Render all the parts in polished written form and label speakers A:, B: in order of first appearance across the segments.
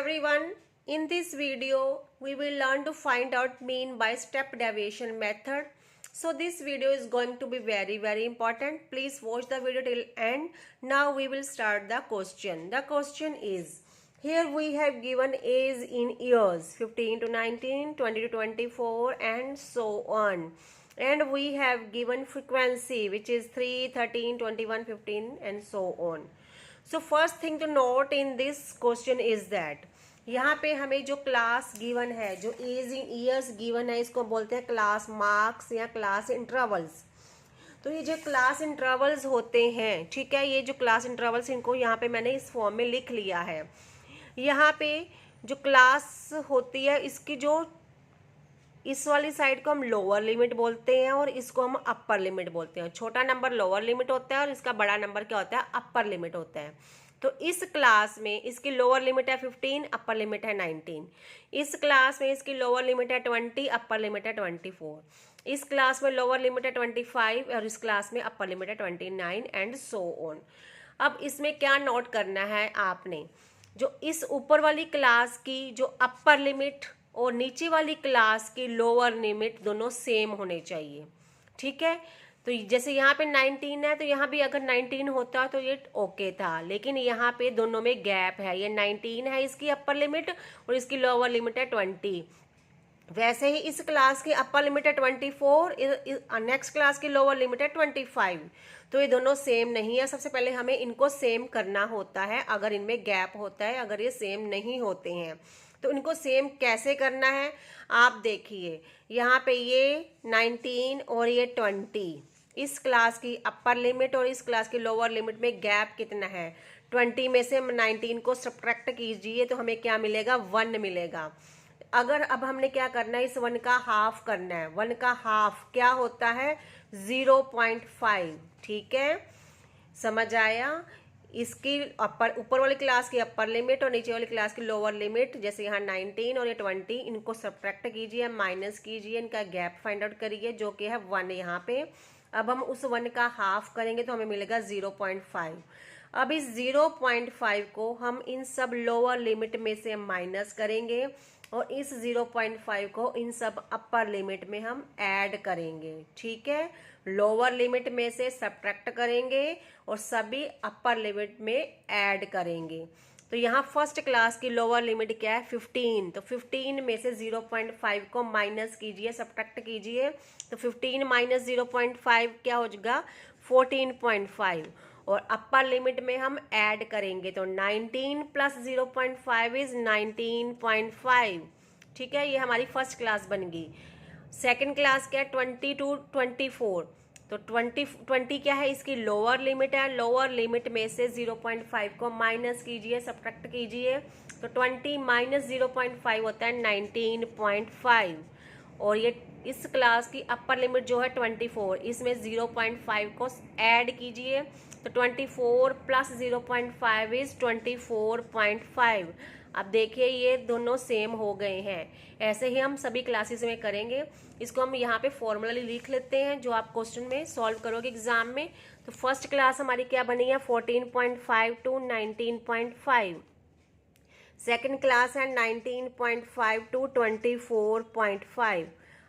A: everyone. In this video, we will learn to find out mean by step deviation method. So this video is going to be very important. Please watch the video till end. Now we will start the question. The question is, here we have given age in years 15 to 19, 20 to 24 and so on. And we have given frequency which is 3, 13, 21, 15 and so on. So first thing to note in this question is that यहाँ पे हमें जो class given है, जो as in years given है, इसको बोलते हैं क्लास मार्क्स या क्लास इंटरवल्स। तो ये जो क्लास इंटरवल्स होते हैं, ठीक है, ये जो क्लास इंटरवल्स इनको यहाँ पे मैंने इस फॉर्म में लिख लिया है। यहाँ पे जो क्लास होती है इसकी जो इस वाली साइड को हम लोअर लिमिट बोलते हैं और इसको हम अपर लिमिट बोलते हैं। छोटा नंबर लोअर लिमिट होता है और इसका बड़ा नंबर क्या होता है, अपर लिमिट होता है। तो इस क्लास में इसकी लोअर लिमिट है 15, अपर लिमिट है 19। इस क्लास में इसकी लोअर लिमिट है 20, अपर लिमिट है 24। इस क्लास में लोअर लिमिट है 25 और इस क्लास में अपर लिमिट है 29 एंड सो ऑन। अब इसमें क्या नोट करना है आपने, जो इस ऊपर वाली क्लास की जो अपर लिमिट और नीचे वाली क्लास की लोअर लिमिट दोनों सेम होने चाहिए, ठीक है। तो जैसे यहाँ पे 19 है तो यहाँ भी अगर 19 होता तो ये ओके था, लेकिन यहाँ पे दोनों में गैप है। ये 19 है इसकी अपर लिमिट और इसकी लोअर लिमिट है 20। वैसे ही इस क्लास की अपर लिमिट है 24, नेक्स्ट क्लास की लोअर लिमिट है 25। तो ये दोनों सेम नहीं है। सबसे पहले हमें इनको सेम करना होता है अगर इनमें गैप होता है। अगर ये सेम नहीं होते हैं तो इनको सेम कैसे करना है, आप देखिए यहाँ पे ये 19 और ये 20, इस क्लास की अपर लिमिट और इस क्लास की लोअर लिमिट में गैप कितना है। 20 में से 19 को सब्ट्रैक्ट कीजिए तो हमें क्या मिलेगा, 1 मिलेगा। अगर अब हमने क्या करना है, इस 1 का हाफ करना है। 1 का हाफ क्या होता है, 0.5, ठीक है, समझ आया। इसकी ऊपर वाली क्लास की अपर लिमिट और नीचे वाली क्लास की लोअर लिमिट, जैसे यहाँ 19 और ये 20, इनको सब्ट्रैक्ट कीजिए, माइनस कीजिए, इनका गैप फाइंड आउट करिए जो कि है 1 यहाँ पे। अब हम उस 1 का हाफ करेंगे तो हमें मिलेगा 0.5। अब इस 0.5 को हम इन सब लोअर लिमिट में से माइनस करेंगे और इस 0.5 को इन सब अपर लिमिट में हम ऐड करेंगे, ठीक है। लोअर लिमिट में से सब्ट्रैक्ट करेंगे और सभी अपर लिमिट में ऐड करेंगे। तो यहाँ फर्स्ट क्लास की लोअर लिमिट क्या है, 15। तो 15 में से 0.5 को माइनस कीजिए, सब्ट्रैक्ट कीजिए। तो 15 माइनस 0.5 क्या हो जाएगा, 14.5। और अपर लिमिट में हम ऐड करेंगे तो 19 प्लस 0.5 इज 19.5, ठीक है। ये हमारी फर्स्ट क्लास बन गई। सेकेंड क्लास क्या है, 20 टू 24। तो 20 क्या है, इसकी लोअर लिमिट है। लोअर लिमिट में से 0.5 को माइनस कीजिए, सब्ट्रैक्ट कीजिए। तो 20 माइनस 0.5 होता है 19.5। और ये इस क्लास की अपर लिमिट जो है 24, इसमें 0.5 को ऐड कीजिए। तो 24 प्लस 0.5 इज 24.5। अब देखिए ये दोनों सेम हो गए हैं। ऐसे ही हम सभी क्लासेस में करेंगे। इसको हम यहाँ पे फॉर्मूला लिख लेते हैं जो आप क्वेश्चन में सॉल्व करोगे एग्जाम में। तो फर्स्ट क्लास हमारी क्या बनी है, 14.5 टू 19.5। सेकेंड क्लास है 19.5 टू 24.5।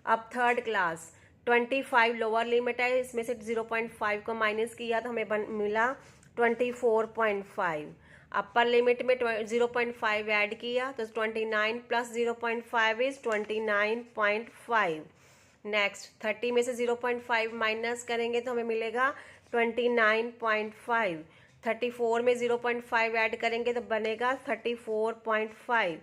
A: अब थर्ड क्लास 25 लोअर लिमिट है, इसमें से 0.5 को माइनस किया तो हमें मिला 24.5। अपर लिमिट में 0.5 ऐड किया तो 29 प्लस 0.5 इज 29.5। नेक्स्ट 30 में से 0.5 माइनस करेंगे तो हमें मिलेगा 29.5। 34 में 0.5 ऐड करेंगे तो बनेगा 34.5।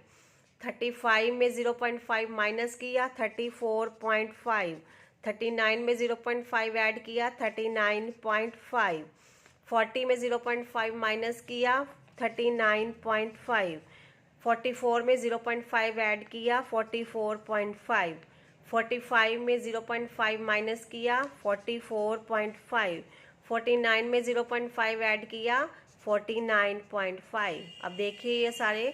A: 35 में 0.5 माइनस किया 34.5। 39 में 0.5 ऐड किया 39.5। 40 में 0.5 माइनस किया 39.5। 44 में 0.5 ऐड किया 44.5। 45 में 0.5 माइनस किया 44.5। 49 में 0.5 ऐड किया 49.5। अब देखिए ये सारे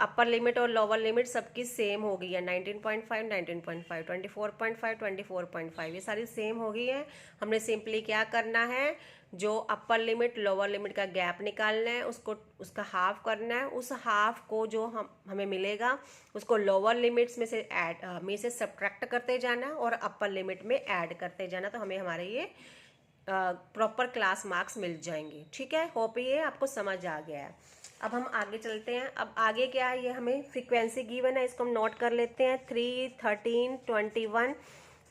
A: अपर लिमिट और लोअर लिमिट सबकी सेम हो गई है, 19.5 19.5 24.5 24.5 ये सारी सेम हो गई है। हमने सिंपली क्या करना है, जो अपर लिमिट लोअर लिमिट का गैप निकालना है, उसको उसका हाफ करना है। उस हाफ को जो हमें मिलेगा उसको लोअर लिमिट्स में से सब्ट्रैक्ट करते जाना और अपर लिमिट में ऐड करते जाना, तो हमें हमारे ये प्रॉपर क्लास मार्क्स मिल जाएंगे। ठीक है, होप ये आपको समझ आ गया है। अब हम आगे चलते हैं। अब आगे क्या है, ये हमें फ्रीक्वेंसी गिवन है, इसको हम नोट कर लेते हैं। 3 13 21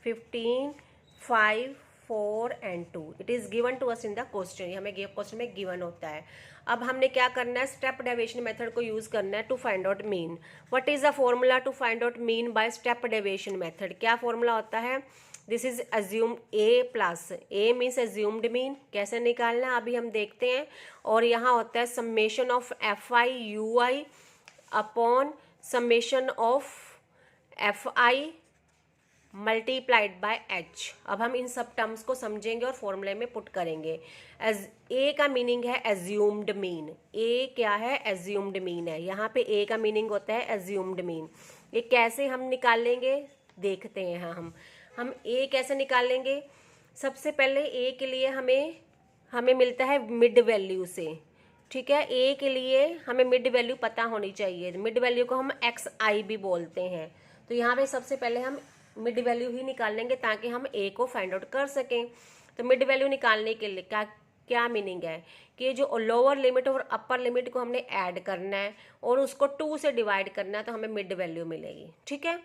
A: 15 5 4 and 2 it is given to us in the question, ये हमें क्वेश्चन में गिवन होता है। अब हमने क्या करना है, स्टेप डेविएशन मेथड को यूज करना है to find out mean. What is the formula to find out mean by step deviation method? क्या फॉर्मूला होता है? This is assumed A plus A means assumed mean. कैसे निकालना है अभी हम देखते हैं। और यहाँ होता है summation of f i u i upon summation of f i multiplied by H. अब हम इन सब टर्म्स को समझेंगे और फॉर्मूले में पुट करेंगे। एज ए का मीनिंग है एज्यूम्ड मीन। ए क्या है? एज्यूम्ड मीन है। यहाँ पे ए का मीनिंग होता है एज्यूम्ड मीन। ये कैसे हम निकालेंगे देखते हैं। हम ए कैसे निकालेंगे? सबसे पहले ए के लिए हमें मिलता है मिड वैल्यू से। ठीक है, ए के लिए हमें मिड वैल्यू पता होनी चाहिए। मिड वैल्यू को हम एक्स आई भी बोलते हैं। तो यहाँ पे सबसे पहले हम मिड वैल्यू ही निकालेंगे ताकि हम ए को फाइंड आउट कर सकें। तो मिड वैल्यू निकालने के लिए क्या मीनिंग है कि जो लोअर लिमिट और अपर लिमिट को हमने ऐड करना है और उसको 2 से डिवाइड करना है, तो हमें मिड वैल्यू मिलेगी। ठीक है,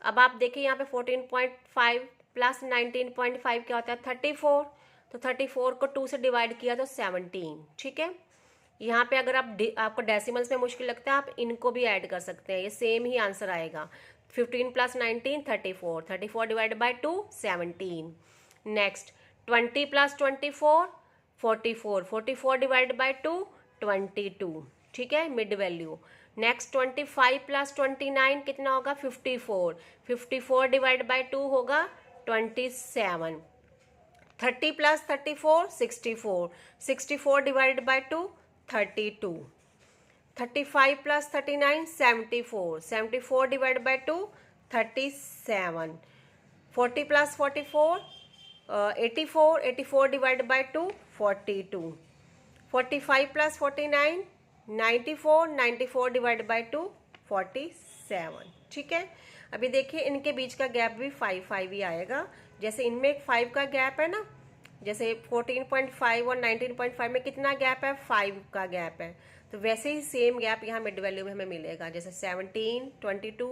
A: अब आप देखिए यहाँ पे 14.5 प्लस 19.5 क्या होता है? 34। तो 34 को 2 से डिवाइड किया तो 17। ठीक है, यहाँ पे अगर आपको डेसिमल्स में मुश्किल लगता है, आप इनको भी ऐड कर सकते हैं, ये सेम ही आंसर आएगा। 15 plus 19 34, 34 divide by 2 17। Next 20 plus 24 44, 44 divide by 2 22। ठीक है, मिड वैल्यू। नेक्स्ट 25 प्लस 29 कितना होगा? 54, 54 डिवाइड बाई 2 होगा 27। 30 plus 34 64, 64 divide by 2 32। 35 plus 39 74, 74 divide by 2 37। 40 plus 44 84, 84 divide by 2 42। 45 plus 49 94, 94 divide by 2 47। ठीक है, अभी देखिए इनके बीच का गैप भी 5 ही आएगा। जैसे इनमें 5 का गैप है ना, जैसे 14.5 और 19.5 में कितना गैप है? 5 का गैप है। तो वैसे ही सेम गैप यहाँ मिड वैल्यू में हमें मिलेगा। जैसे 17 22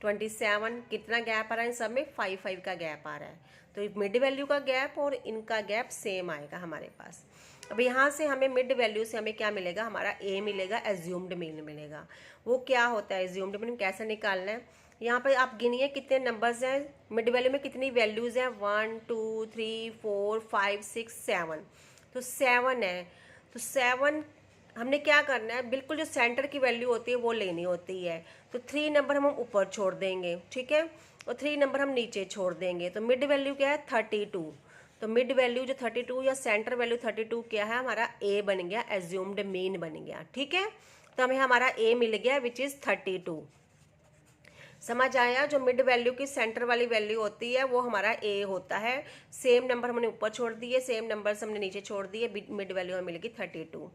A: 27 कितना गैप आ रहा है? इन सब में 5 का गैप आ रहा है। तो मिड वैल्यू का गैप और इनका गैप सेम आएगा हमारे पास। अब यहाँ से हमें मिड वैल्यू से हमें क्या मिलेगा? हमारा ए मिलेगा, एज्यूम्ड मीन मिलेगा। वो क्या होता है एज्यूम्ड मीन? कैसे निकालना है? यहाँ पर आप गिनिए कितने नंबर्स हैं, मिड वैल्यू में कितनी वैल्यूज़ हैं? 1 2 3 4 5 6 7। तो 7 है। तो 7 हमने क्या करना है, बिल्कुल जो सेंटर की वैल्यू होती है वो लेनी होती है। तो 3 नंबर हम ऊपर छोड़ देंगे। ठीक है, और 3 नंबर हम नीचे छोड़ देंगे। तो मिड वैल्यू क्या है? 32। तो मिड वैल्यू जो 32 या सेंटर वैल्यू 32 क्या है? हमारा ए बन गया, एज्यूम्ड मीन बन गया। ठीक है, तो हमें हमारा ए मिल गया विच इज 32। समझ आया? जो मिड वैल्यू की सेंटर वाली वैल्यू होती है वो हमारा ए होता है। सेम नंबर हमने ऊपर छोड़ दिए, सेम नंबर हमने नीचे छोड़ दिए, मिड वैल्यू हमें मिलेगी 32।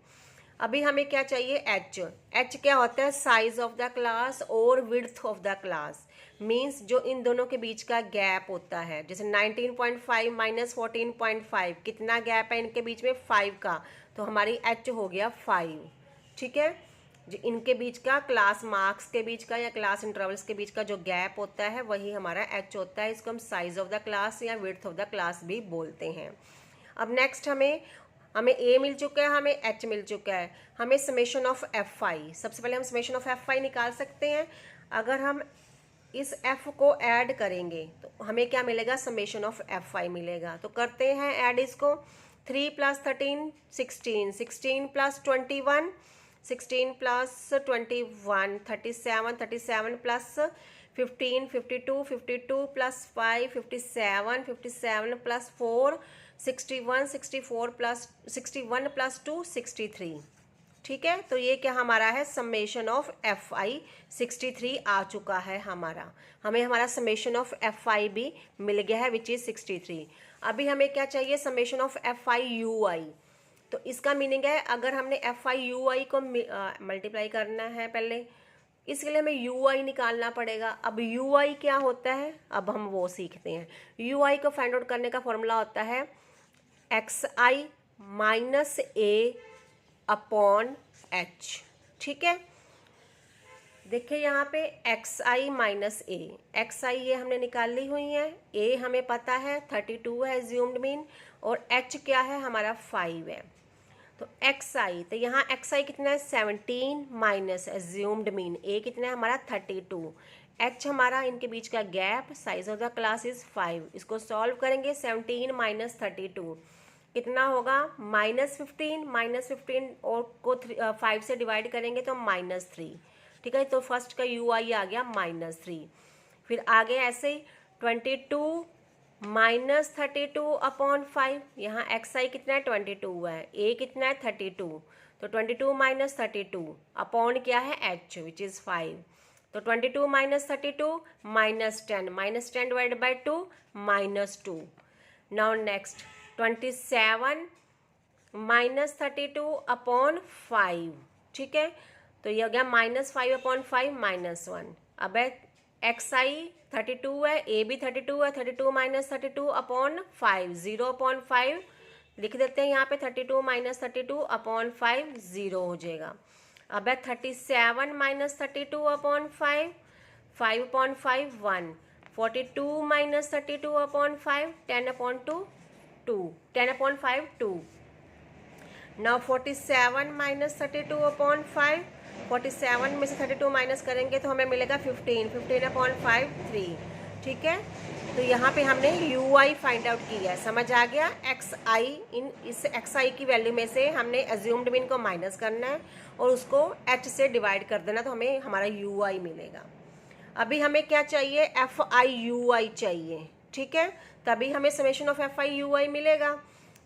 A: अभी हमें क्या चाहिए? एच। एच क्या होता है? साइज ऑफ द क्लास और width of the class. Means जो इन दोनों के बीच का गैप होता है। जैसे 19.5 माइनस 14.5 कितना गैप है इनके बीच में? 5 का। तो हमारी एच हो गया 5। ठीक है, जो इनके बीच का क्लास मार्क्स के बीच का या क्लास इंटरवल्स के बीच का जो गैप होता है वही हमारा एच होता है। इसको हम साइज ऑफ द क्लास या विड्थ ऑफ द क्लास भी बोलते हैं। अब नेक्स्ट हमें ए मिल चुका है, हमें एच मिल चुका है, हमें समेशन ऑफ एफ आई। सबसे पहले हम समेशन ऑफ एफ आई निकाल सकते हैं। अगर हम इस एफ को ऐड करेंगे तो हमें क्या मिलेगा? समेशन ऑफ एफ आई मिलेगा। तो करते हैं ऐड इसको। 3 plus 13 16, 16 plus 21 16 plus 21 37, 37 plus 15 52, 52 plus 5 57, 57 plus 4 61, 64 plus 61 plus 2 63। ठीक है, तो ये क्या हमारा है, समेशन ऑफ एफ आई 63 आ चुका है हमारा। हमें हमारा समेशन ऑफ एफ आई भी मिल गया है विच इज 63। अभी हमें क्या चाहिए, summation of f i u i. तो इसका मीनिंग है अगर हमने एफ आई यू आई को मल्टीप्लाई करना है पहले, इसके लिए हमें यू आई निकालना पड़ेगा। अब यू आई क्या होता है, अब हम वो सीखते हैं। यू आई को फाइंड आउट करने का फॉर्मूला होता है एक्स आई माइनस ए अपॉन एच। ठीक है, देखिए यहाँ पे एक्स आई माइनस ए, एक्स आई ये हमने निकाल ली हुई है, ए हमें पता है 32 है एज्यूम्ड मीन, और एच क्या है हमारा 5 है। तो एक्स आई, तो यहाँ एक्स आई कितना है 17 माइनस एज्यूम्ड मीन ए कितना है हमारा 32, एच हमारा इनके बीच का gap, size of the class is 5। इसको सॉल्व करेंगे 17 माइनस 32 कितना होगा -15 और को 5 से डिवाइड करेंगे तो -3। ठीक है, तो फर्स्ट का यू आई आ गया -3। फिर आगे ऐसे ही 22 माइनस 32 अपॉन 5, यहाँ एक्स आई कितना है 22 है, ए कितना है 32, तो 22 माइनस 32 अपॉन क्या है एच विच इज़ 5, तो 22 minus 32 -10 divide by 2 -2। Now next 27 minus 32 upon 5। ठीक है, तो ये हो गया -5 अपॉन 5 -1। अब एक्स आई 32 है, ए भी 32 है, 32 माइनस 32 अपॉन 5, 0 अपॉन 5 लिख देते हैं यहाँ पे, 32 माइनस 32 अपॉन 5 0 हो जाएगा। अब है 37 minus 32 upon 5, 5 upon 5 1, 42 minus 32 upon 5, 10 upon 2 2, 10 upon 5 2। Now 47 minus 32 upon 5, 47 में से 32 माइनस करेंगे तो हमें मिलेगा 15, 15 अपॉन 5 3। ठीक है, तो यहाँ पे हमने यू आई फाइंड आउट किया है, समझ आ गया। एक्स आई, इन इस एक्स आई की वैल्यू में से हमने एज्यूम्ड मीन को माइनस करना है और उसको एच से डिवाइड कर देना, तो हमें हमारा यू आई मिलेगा। अभी हमें क्या चाहिए, एफ आई यू आई चाहिए। ठीक है, तभी हमें summation of f i u i मिलेगा।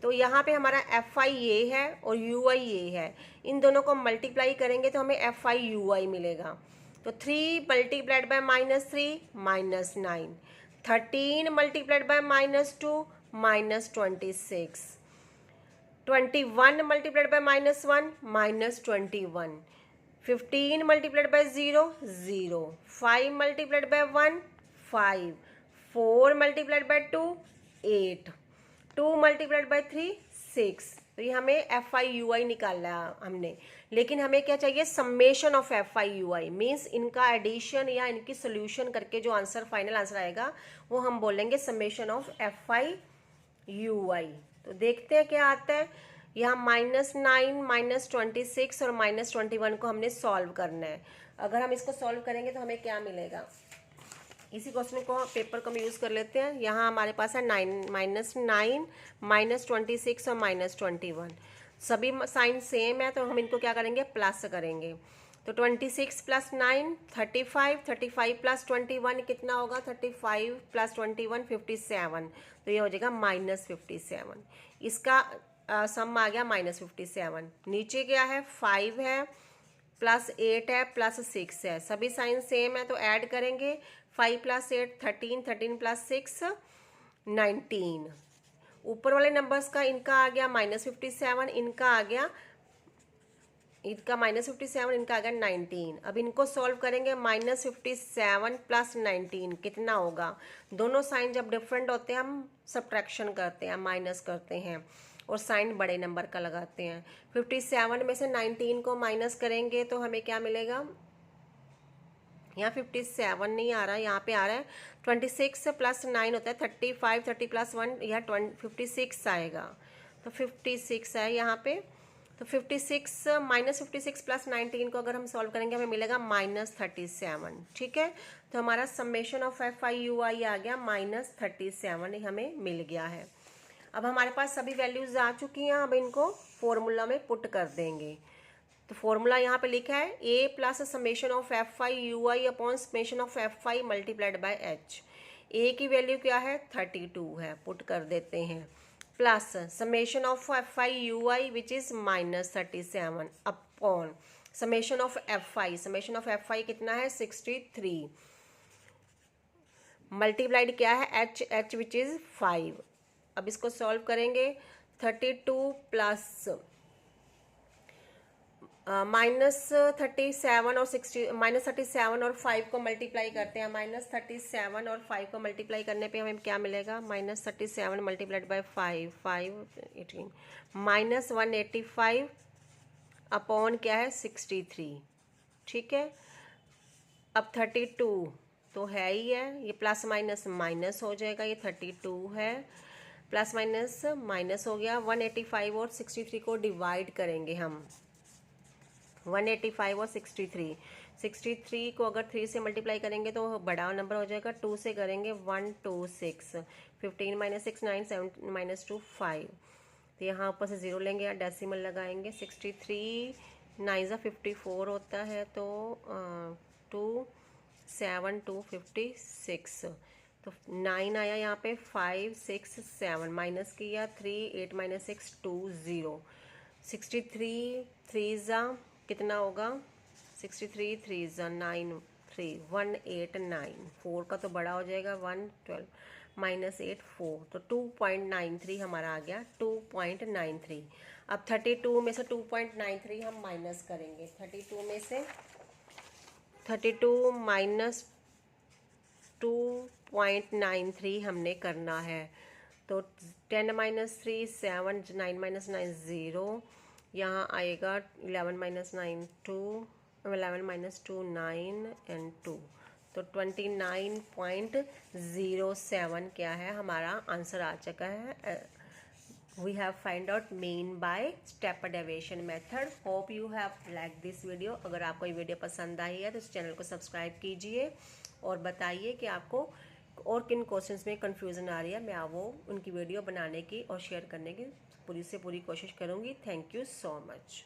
A: तो यहाँ पे हमारा एफ आई ये है और यू आई ये है, इन दोनों को मल्टीप्लाई करेंगे तो हमें एफ आई यू आई मिलेगा। तो 3 multiplied by -3 -9, 13 multiplied by -2 -26, 21 multiplied by -1 -21, 15 multiplied by 0 0, 5 multiplied by 1 5, 4 multiplied by 2 8, 2 multiplied by 3 6। तो ये हमें एफ आई यू आई निकालना है हमने, लेकिन हमें क्या चाहिए, summation of f i u I, means इनका एडिशन या इनकी सोल्यूशन करके जो आंसर फाइनल आंसर आएगा वो हम बोलेंगे summation of f i u i. तो देखते हैं क्या आता है। यहाँ -9 -26 और -21 को हमने सॉल्व करना है। अगर हम इसको सॉल्व करेंगे तो हमें क्या मिलेगा, इसी क्वेश्चन को पेपर को हम यूज़ कर लेते हैं। यहाँ हमारे पास है -9 -26 और -21, सभी साइन सेम है, तो हम इनको क्या करेंगे, प्लस करेंगे। तो 26 + 9 35, 35 + 21 कितना होगा, 35 + 21 57, तो ये हो जाएगा -57। इसका सम आ गया -57। नीचे क्या है, 5 है +8 है +6 है, सभी साइन सेम है तो ऐड करेंगे। 5 + 8 13, 13 + 6 19। ऊपर वाले नंबर्स का इनका आ गया -57, इनका आ गया -57, इनका आ गया 19। अब इनको सॉल्व करेंगे, -57 + 19 कितना होगा। दोनों साइन जब डिफरेंट होते हैं हम सब्ट्रैक्शन करते हैं, माइनस करते हैं और साइन बड़े नंबर का लगाते हैं। 57 में से 19 को माइनस करेंगे तो हमें क्या मिलेगा, यहाँ 57 नहीं आ रहा है, यहाँ पे आ रहा है 26 + 9 होता है 35, 30 + 1 यह 56 आएगा, तो 56 है यहाँ पे। तो 56 -56 + 19 को अगर हम सॉल्व करेंगे हमें मिलेगा -37। ठीक है, तो हमारा summation of f i u i आ गया -37, हमें मिल गया है। अब हमारे पास सभी वैल्यूज आ चुकी हैं, अब इनको फॉर्मूला में पुट कर देंगे। तो फॉर्मूला यहाँ पे लिखा है a + summation of f i u i upon summation of f i multiplied by h. A की वैल्यू क्या है 32 है, पुट कर देते हैं, plus summation of f i u I which is -37 upon summation of Fi। Summation of Fi कितना है 63, multiplied क्या है h विच इज़ 5। अब इसको सॉल्व करेंगे। 32 प्लस -37 और 60, -37 और 5 को मल्टीप्लाई करते हैं। -37 और 5 को मल्टीप्लाई करने पे हमें क्या मिलेगा, -37 मल्टीप्लाइड बाय 5, 18, -185 अपॉन क्या है 63। ठीक है, अब 32 तो है ही है, ये प्लस माइनस माइनस हो जाएगा, ये 32 है, प्लस माइनस माइनस हो गया। 185 और 63 को डिवाइड करेंगे हम, 185 और 63 को अगर 3 से मल्टीप्लाई करेंगे तो बड़ा नंबर हो जाएगा। 2 से करेंगे 126, 15 - 6 9, 7 - 2 5, तो यहाँ ऊपर से 0 लेंगे या डेसिमल लगाएंगे। 63 9 ज़ा 54 होता है, तो 2 7 2 56, तो 9 आया यहाँ पे, 5 6 7 माइनस किया 3 8 - 6 2 0। 63 3 ज़ा कितना होगा, 63 3 ज़ा 9 3 189, 4 का तो बड़ा हो जाएगा 112 -8 4, तो 2.93 हमारा आ गया, 2.93। अब 32 में से 2.93 हम माइनस करेंगे। 32 में से 32 माइनस 2.93 हमने करना है, तो 10 - 3 7, 9 - 9 0, यहाँ आएगा 11 - 9 2, 11 - 2 9 एंड 2, तो 29.07 क्या है हमारा आंसर आ चुका है। We have find out mean by step deviation method. Hope you have like this video. अगर आपको ये वीडियो पसंद आई है तो इस चैनल को सब्सक्राइब कीजिए और बताइए कि आपको और किन क्वेश्चंस में कंफ्यूजन आ रही है। मैं वो उनकी वीडियो बनाने की और शेयर करने की पूरी से पूरी कोशिश करूँगी। Thank you so much.